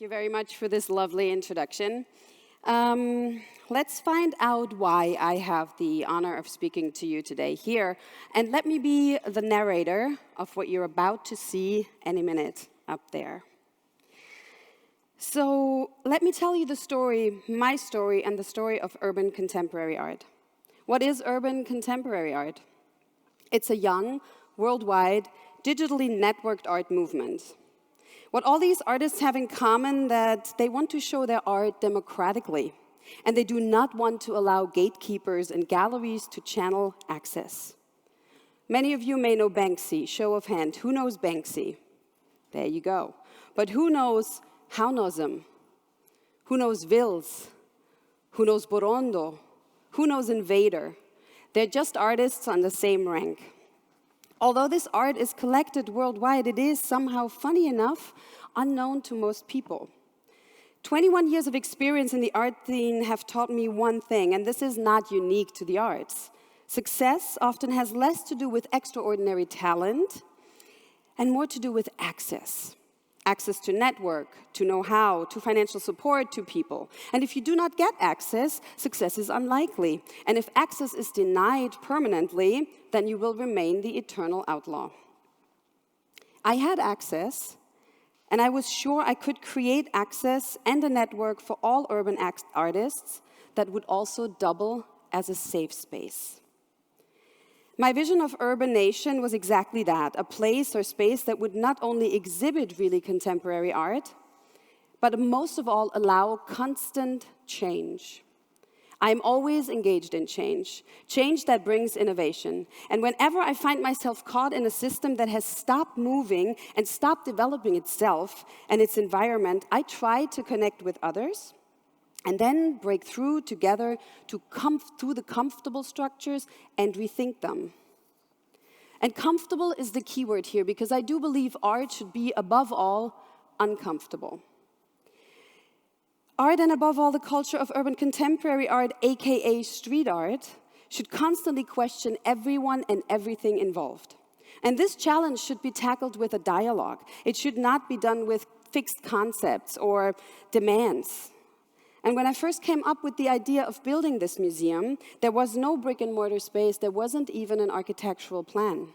you very much for this lovely introduction. Let's find out why I have the honor of speaking to you today here. And let me be the narrator of what you're about to see any minute up there. So let me tell you the story, my story, and the story of urban contemporary art. What is urban contemporary art? It's a young, worldwide, digitally networked art movement. What all these artists have in common that they want to show their art democratically, and they do not want to allow gatekeepers and galleries to channel access. Many of you may know Banksy. Show of hand. Who knows Banksy? There you go. But who knows Haunosm? Who knows Vils? Who knows Borondo? Who knows Invader? They're just artists on the same rank. Although this art is collected worldwide, it is somehow, funny enough, unknown to most people. 21 years of experience in the art scene have taught me one thing, and this is not unique to the arts. Success often has less to do with extraordinary talent and more to do with access. Access to network, to know-how, to financial support to people. And if you do not get access, success is unlikely. And if access is denied permanently, then you will remain the eternal outlaw. I had access, and I was sure I could create access and a network for all urban artists that would also double as a safe space. My vision of Urban Nation was exactly that, a place or space that would not only exhibit really contemporary art, but most of all allow constant change. I'm always engaged in change, change that brings innovation. And whenever I find myself caught in a system that has stopped moving and stopped developing itself and its environment, I try to connect with others and then break through together to come through the comfortable structures and rethink them. And comfortable is the key word here, because I do believe art should be, above all, uncomfortable. Art, and above all the culture of urban contemporary art, aka street art, should constantly question everyone and everything involved. And this challenge should be tackled with a dialogue. It should not be done with fixed concepts or demands. And when I first came up with the idea of building this museum, there was no brick and mortar space, there wasn't even an architectural plan.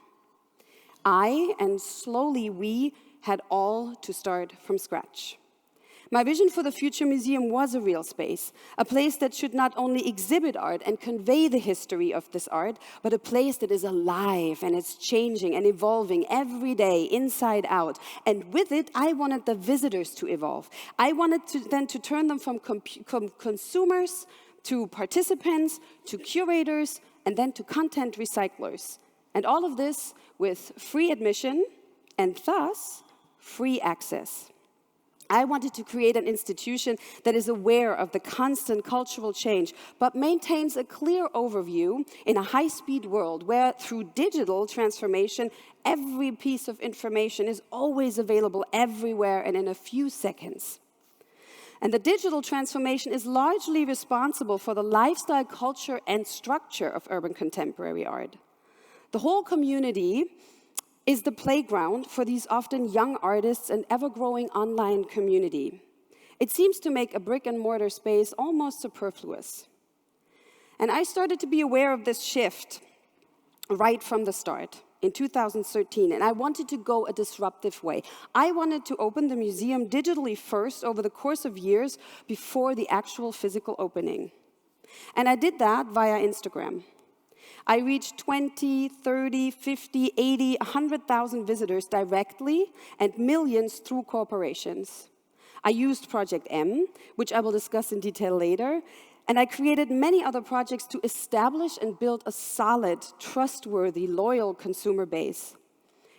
I, and slowly we, had all to start from scratch. My vision for the future museum was a real space, a place that should not only exhibit art and convey the history of this art, but a place that is alive and it's changing and evolving every day, inside out. And with it, I wanted the visitors to evolve. I wanted to turn them from consumers to participants, to curators, and then to content recyclers. And all of this with free admission and thus free access. I wanted to create an institution that is aware of the constant cultural change, but maintains a clear overview in a high-speed world where, through digital transformation, every piece of information is always available everywhere and in a few seconds. And the digital transformation is largely responsible for the lifestyle, culture, and structure of urban contemporary art. The whole community is the playground for these often young artists and ever-growing online community. It seems to make a brick-and-mortar space almost superfluous. And I started to be aware of this shift right from the start in 2013, and I wanted to go a disruptive way. I wanted to open the museum digitally first over the course of years before the actual physical opening. And I did that via Instagram. I reached 20, 30, 50, 80, 100,000 visitors directly and millions through corporations. I used Project M, which I will discuss in detail later, and I created many other projects to establish and build a solid, trustworthy, loyal consumer base.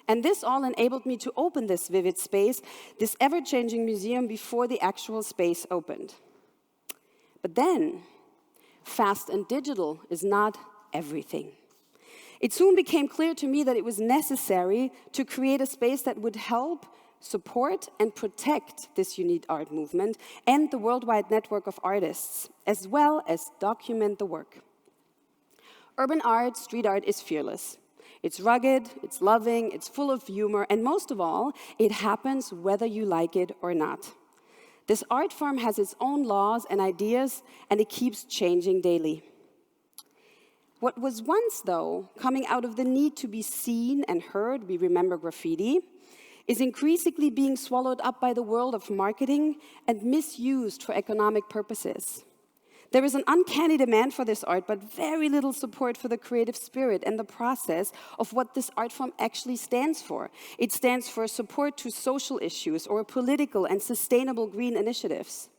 And this all enabled me to open this vivid space, this ever-changing museum, before the actual space opened. But then, fast and digital is not everything. It soon became clear to me that it was necessary to create a space that would help support and protect this unique art movement and the worldwide network of artists, as well as document the work. Urban art, street art, is fearless. It's rugged, it's loving, it's full of humor, and most of all, it happens whether you like it or not. This art form has its own laws and ideas, and it keeps changing daily. What was once, though, coming out of the need to be seen and heard, we remember graffiti, is increasingly being swallowed up by the world of marketing and misused for economic purposes. There is an uncanny demand for this art, but very little support for the creative spirit and the process of what this art form actually stands for. It stands for support to social issues or political and sustainable green initiatives.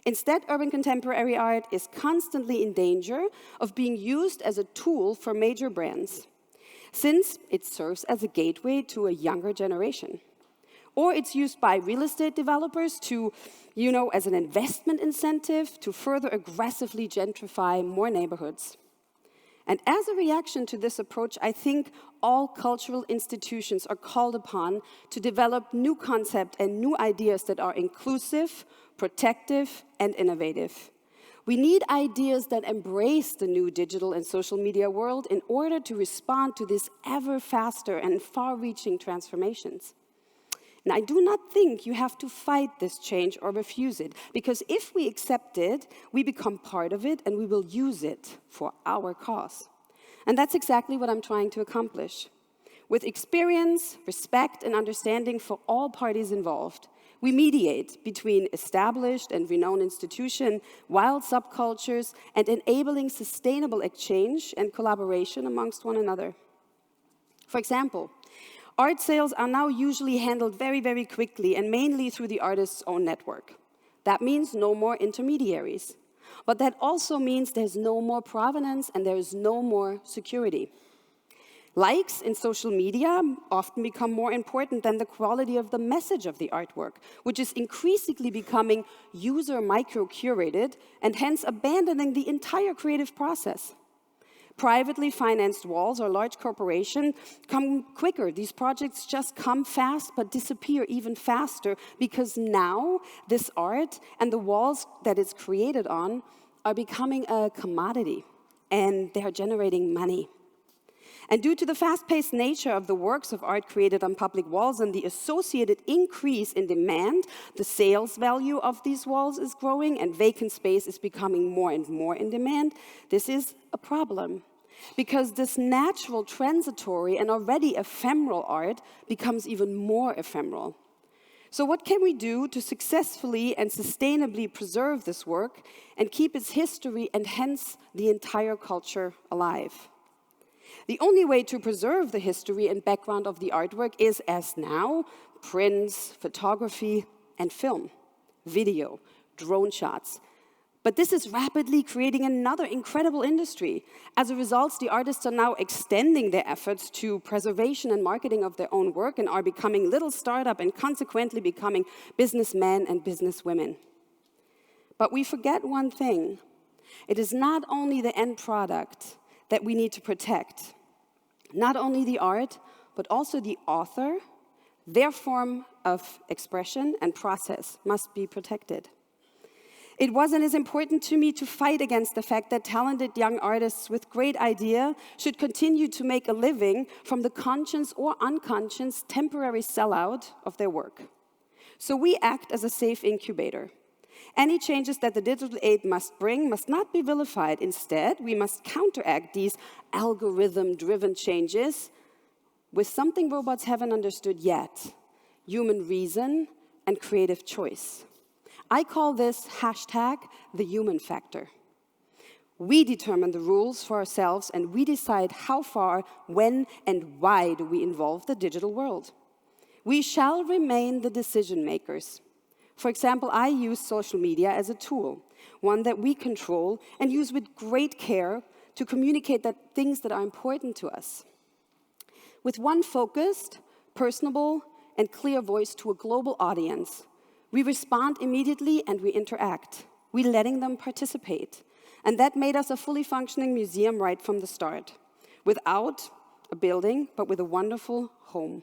Instead, urban contemporary art is constantly in danger of being used as a tool for major brands, since it serves as a gateway to a younger generation. Or it's used by real estate developers to, as an investment incentive to further aggressively gentrify more neighborhoods. And as a reaction to this approach, I think all cultural institutions are called upon to develop new concepts and new ideas that are inclusive, protective, and innovative. We need ideas that embrace the new digital and social media world in order to respond to these ever faster and far-reaching transformations. And I do not think you have to fight this change or refuse it, because if we accept it, we become part of it and we will use it for our cause. And that's exactly what I'm trying to accomplish. With experience, respect, and understanding for all parties involved, we mediate between established and renowned institutions, wild subcultures, and enabling sustainable exchange and collaboration amongst one another. For example, art sales are now usually handled very, very quickly and mainly through the artist's own network. That means no more intermediaries. But that also means there's no more provenance and there's no more security. Likes in social media often become more important than the quality of the message of the artwork, which is increasingly becoming user micro-curated and hence abandoning the entire creative process. Privately financed walls or large corporations come quicker. These projects just come fast but disappear even faster because now this art and the walls that it's created on are becoming a commodity and they are generating money. And due to the fast-paced nature of the works of art created on public walls and the associated increase in demand, the sales value of these walls is growing and vacant space is becoming more and more in demand. This is a problem, because this natural, transitory, and already ephemeral art becomes even more ephemeral. So what can we do to successfully and sustainably preserve this work and keep its history and hence the entire culture alive? The only way to preserve the history and background of the artwork is, as now, prints, photography, and film, video, drone shots. But this is rapidly creating another incredible industry. As a result, the artists are now extending their efforts to preservation and marketing of their own work and are becoming little startup and consequently becoming businessmen and businesswomen. But we forget one thing. It is not only the end product that we need to protect. Not only the art, but also the author, their form of expression and process must be protected. It was and is important to me to fight against the fact that talented young artists with great idea should continue to make a living from the conscious or unconscious temporary sellout of their work. So we act as a safe incubator. Any changes that the digital age must bring must not be vilified. Instead, we must counteract these algorithm-driven changes with something robots haven't understood yet: human reason and creative choice. I call this #the human factor. We determine the rules for ourselves and we decide how far, when, and why do we involve the digital world. We shall remain the decision makers. For example, I use social media as a tool, one that we control and use with great care to communicate things that are important to us. With one focused, personable, and clear voice to a global audience, we respond immediately and we interact. We're letting them participate. And that made us a fully functioning museum right from the start, without a building, but with a wonderful home.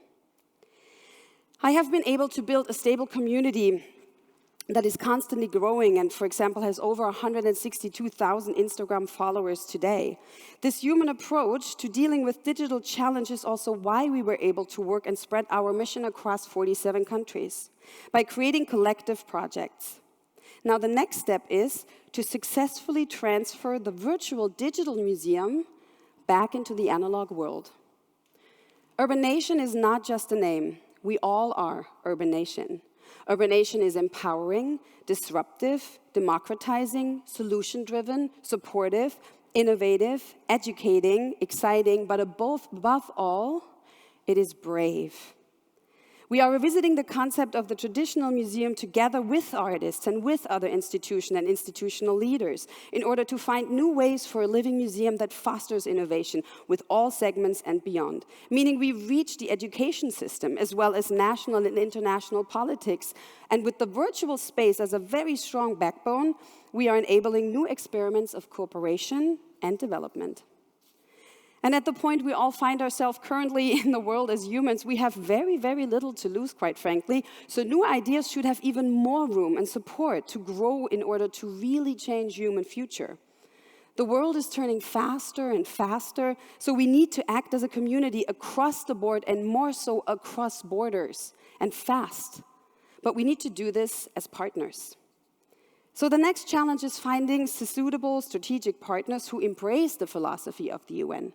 I have been able to build a stable community that is constantly growing and, for example, has over 162,000 Instagram followers today. This human approach to dealing with digital challenges is also why we were able to work and spread our mission across 47 countries, by creating collective projects. Now, the next step is to successfully transfer the virtual digital museum back into the analog world. Urban Nation is not just a name. We all are Urban Nation. Urban Nation is empowering, disruptive, democratizing, solution-driven, supportive, innovative, educating, exciting, but above all, it is brave. We are revisiting the concept of the traditional museum together with artists and with other institutions and institutional leaders in order to find new ways for a living museum that fosters innovation with all segments and beyond. Meaning we reach the education system as well as national and international politics. And with the virtual space as a very strong backbone, we are enabling new experiments of cooperation and development. And at the point we all find ourselves currently in the world as humans, we have very, very little to lose, quite frankly. So new ideas should have even more room and support to grow in order to really change human future. The world is turning faster and faster, so we need to act as a community across the board and more so across borders and fast. But we need to do this as partners. So the next challenge is finding suitable strategic partners who embrace the philosophy of the UN.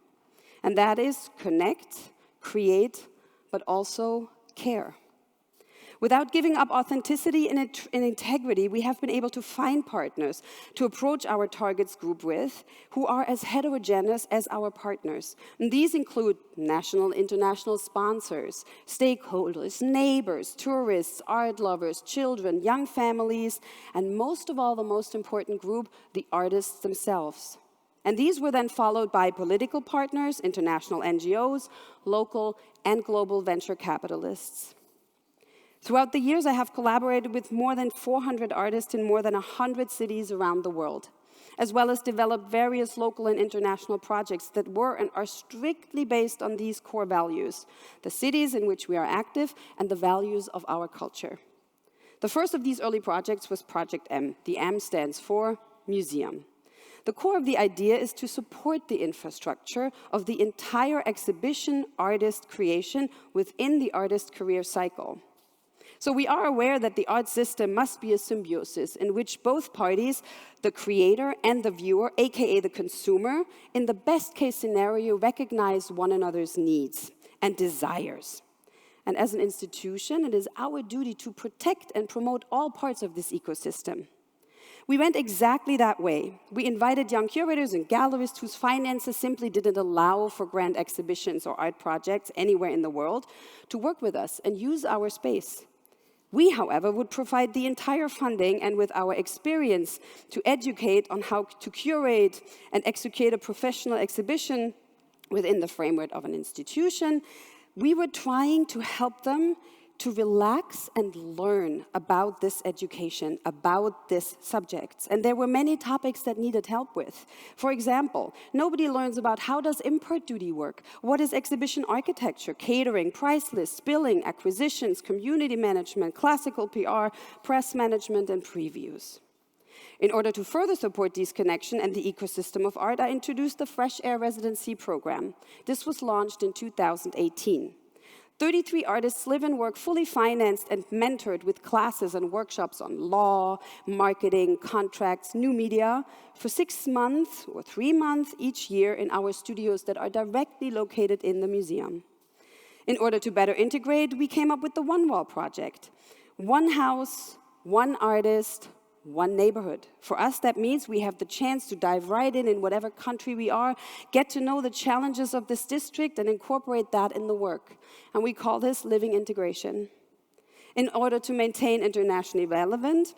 And that is connect, create, but also care. Without giving up authenticity and integrity, we have been able to find partners to approach our targets group with who are as heterogeneous as our partners. And these include national, international sponsors, stakeholders, neighbors, tourists, art lovers, children, young families, and most of all, the most important group, the artists themselves. And these were then followed by political partners, international NGOs, local and global venture capitalists. Throughout the years, I have collaborated with more than 400 artists in more than 100 cities around the world, as well as developed various local and international projects that were and are strictly based on these core values, the cities in which we are active and the values of our culture. The first of these early projects was Project M. The M stands for Museum. The core of the idea is to support the infrastructure of the entire exhibition artist creation within the artist career cycle. So we are aware that the art system must be a symbiosis in which both parties, the creator and the viewer, aka the consumer, in the best case scenario recognize one another's needs and desires. And as an institution, it is our duty to protect and promote all parts of this ecosystem. We went exactly that way. We invited young curators and gallerists whose finances simply didn't allow for grand exhibitions or art projects anywhere in the world to work with us and use our space. We, however, would provide the entire funding and with our experience to educate on how to curate and execute a professional exhibition within the framework of an institution. We were trying to help them to relax and learn about this education, about this subjects. And there were many topics that needed help with. For example, nobody learns about how does import duty work? What is exhibition architecture, catering, price lists, billing, acquisitions, community management, classical PR, press management, and previews. In order to further support these connections and the ecosystem of art, I introduced the Fresh Air Residency Program. This was launched in 2018. 33 artists live and work fully financed and mentored with classes and workshops on law, marketing, contracts, new media for 6 months or 3 months each year in our studios that are directly located in the museum. In order to better integrate, we came up with the One Wall project. One house, one artist, one neighborhood. For us, that means we have the chance to dive right in whatever country we are, get to know the challenges of this district and incorporate that in the work. And we call this living integration. In order to maintain internationally relevant,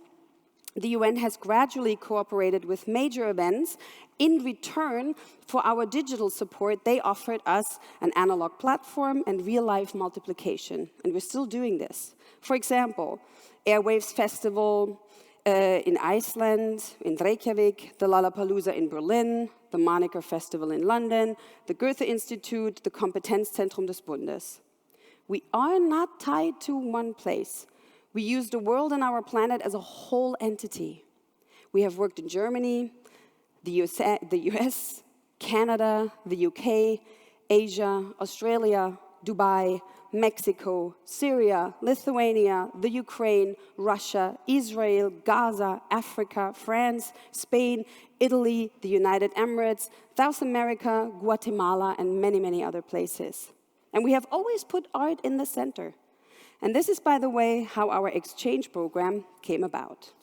the UN has gradually cooperated with major events. In return for our digital support, they offered us an analog platform and real-life multiplication. And we're still doing this. For example, Airwaves Festival, in Iceland, in Reykjavik, the Lollapalooza in Berlin, the Moniker Festival in London, the Goethe Institute, the Kompetenzzentrum des Bundes. We are not tied to one place. We use the world and our planet as a whole entity. We have worked in Germany, the US, Canada, the UK, Asia, Australia, Dubai, Mexico, Syria, Lithuania, the Ukraine, Russia, Israel, Gaza, Africa, France, Spain, Italy, the United Emirates, South America, Guatemala, and many, many other places. And we have always put art in the center. And this is, by the way, how our exchange program came about.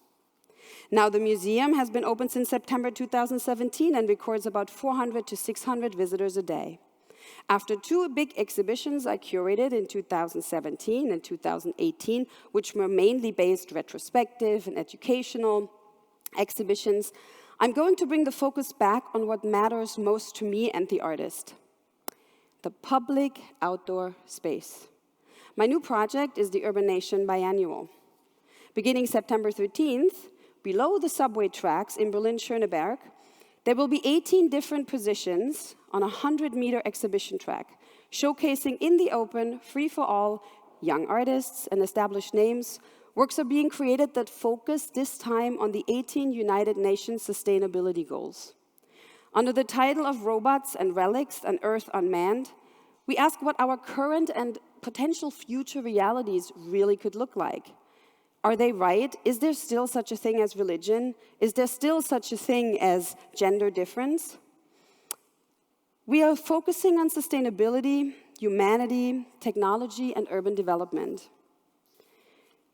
Now, the museum has been open since September 2017 and records about 400 to 600 visitors a day. After 2 big exhibitions I curated in 2017 and 2018, which were mainly based retrospective and educational exhibitions, I'm going to bring the focus back on what matters most to me and the artist: the public outdoor space. My new project is the Urban Nation Biannual. Beginning September 13th, below the subway tracks in Berlin-Schöneberg, there will be 18 different positions on a 100-meter exhibition track, showcasing in the open, free for all, young artists and established names. Works are being created that focus this time on the 18 United Nations Sustainability Goals. Under the title of Robots and Relics, An Earth Unmanned, we ask what our current and potential future realities really could look like. Are they right? Is there still such a thing as religion? Is there still such a thing as gender difference? We are focusing on sustainability, humanity, technology, and urban development.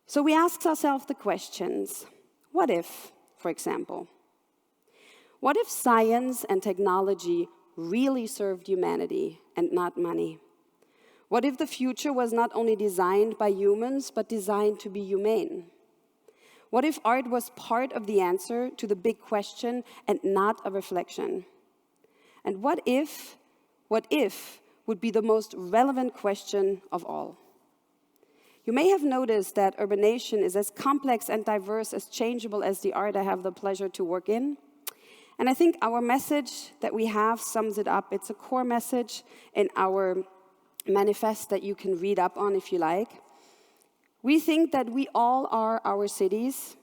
So we ask ourselves the questions: what if, for example? What if science and technology really served humanity and not money? What if the future was not only designed by humans, but designed to be humane? What if art was part of the answer to the big question and not a reflection? And what if would be the most relevant question of all? You may have noticed that Urban Nation is as complex and diverse, as changeable as the art I have the pleasure to work in. And I think our message that we have sums it up. It's a core message in our manifest that you can read up on if you like. We think that we all are our cities,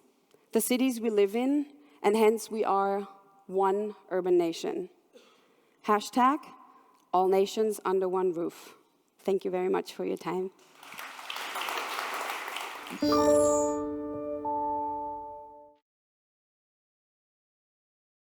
the cities we live in, and hence we are one urban nation. Hashtag all nations under one roof. Thank you very much for your time.